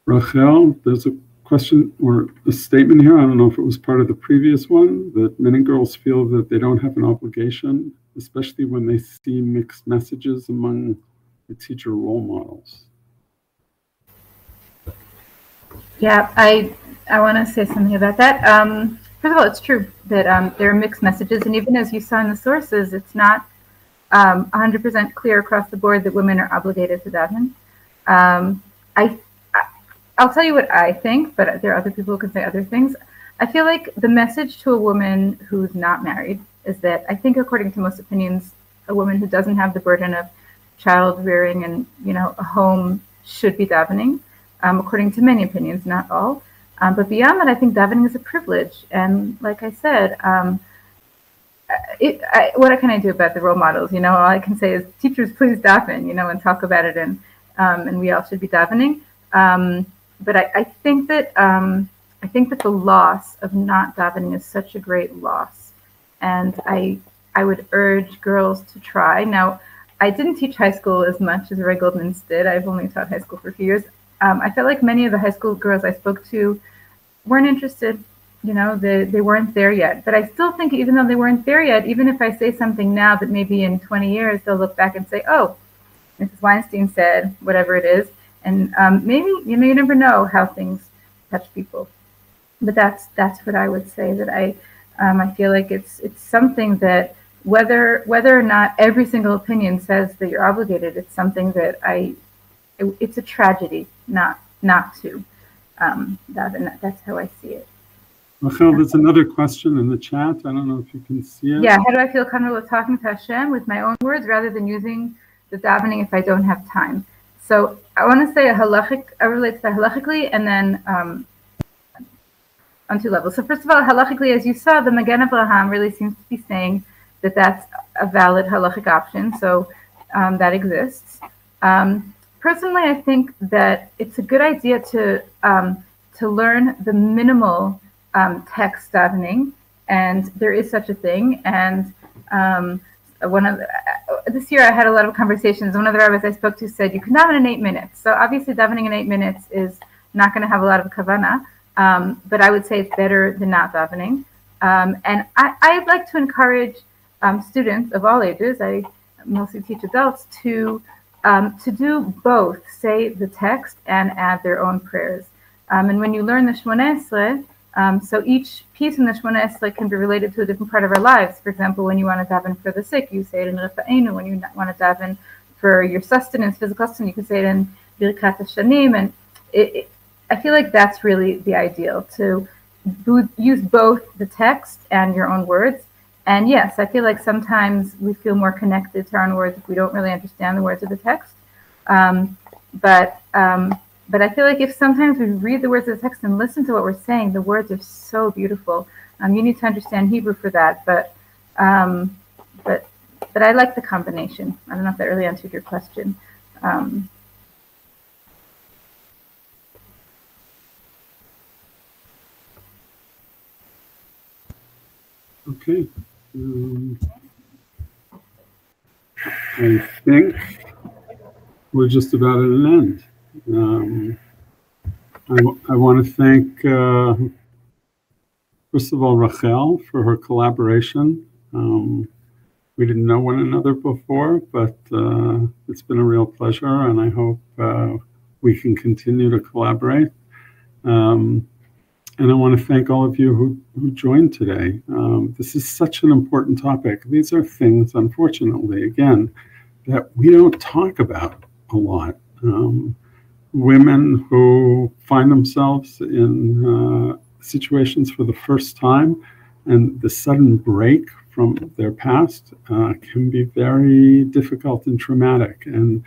Rachel, there's a question or a statement here. I don't know if it was part of the previous one, that many girls feel that they don't have an obligation, especially when they see mixed messages among the teacher role models. Yeah, I want to say something about that. first of all, it's true that there are mixed messages, and even as you saw in the sources, it's not 100% clear across the board that women are obligated to daven. I'll tell you what I think, but there are other people who can say other things. I feel like the message to a woman who's not married is that I think, according to most opinions, a woman who doesn't have the burden of child rearing and a home should be davening, according to many opinions, not all. But beyond that, I think davening is a privilege. And like I said, what can I do about the role models? All I can say is, teachers, please daven, and talk about it, and we all should be davening. But I think that the loss of not davening is such a great loss, and I would urge girls to try. Now, I didn't teach high school as much as Ray Goldman's did. I've only taught high school for a few years. I felt like many of the high school girls I spoke to weren't interested. They weren't there yet. But I still think, even though they weren't there yet, even if I say something now that maybe in 20 years they'll look back and say, "Oh, Mrs. Weinstein said whatever it is," and maybe you never know how things touch people. But that's what I would say. That I feel like it's something that whether or not every single opinion says that you're obligated, it's something that it's a tragedy not to daven. That's how I see it. Rachel, there's another question in the chat. I don't know if you can see it. Yeah, how do I feel comfortable with talking to Hashem with my own words rather than using the davening if I don't have time? So I want to say I relate to that halachically, and then on two levels. So first of all, halachically, as you saw, the Magen Avraham really seems to be saying that that's a valid halachic option. So that exists. Personally, I think that it's a good idea to learn the minimal text davening, and there is such a thing. And this year I had a lot of conversations. One of the rabbis I spoke to said you can daven in 8 minutes. So obviously davening in 8 minutes is not going to have a lot of kavanah, but I would say it's better than not davening. And I'd like to encourage students of all ages, I mostly teach adults, to do both, say the text and add their own prayers. And when you learn the Shmoneh Esrei, so each piece in the Shmoneh Esrei can be related to a different part of our lives. For example, when you want to daven for the sick, you say it in Rafa'enu. When you want to daven for your sustenance, physical sustenance, you can say it in Birkat HaShanim. And I feel like that's really the ideal, to use both the text and your own words. And yes, I feel like sometimes we feel more connected to our own words if we don't really understand the words of the text. But I feel like if sometimes we read the words of the text and listen to what we're saying, the words are so beautiful. You need to understand Hebrew for that. But I like the combination. I don't know if that really answered your question. Okay. I think we're just about at an end. I want to thank, first of all, Rachel for her collaboration. We didn't know one another before, but it's been a real pleasure, and I hope we can continue to collaborate. And I want to thank all of you who joined today. This is such an important topic. These are things, unfortunately, again, that we don't talk about a lot. Women who find themselves in situations for the first time, and the sudden break from their past can be very difficult and traumatic. And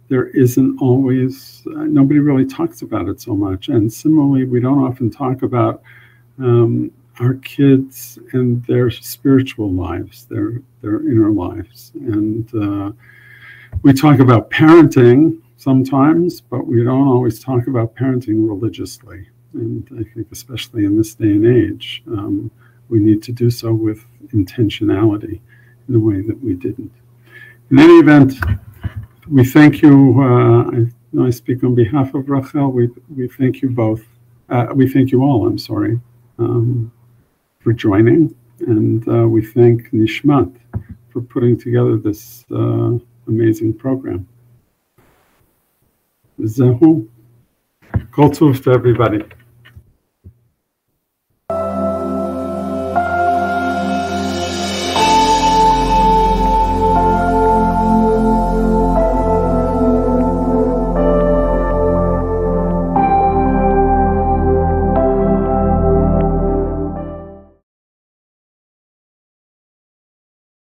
there isn't always, nobody really talks about it so much. And similarly, we don't often talk about our kids and their spiritual lives, their inner lives. And we talk about parenting sometimes, but we don't always talk about parenting religiously. And I think especially in this day and age, we need to do so with intentionality in a way that we didn't. In any event, we thank you. I know I speak on behalf of Rachel. We thank you both. We thank you all, I'm sorry, for joining. And we thank Nishmat for putting together this amazing program. Zehu. Kol tov to everybody.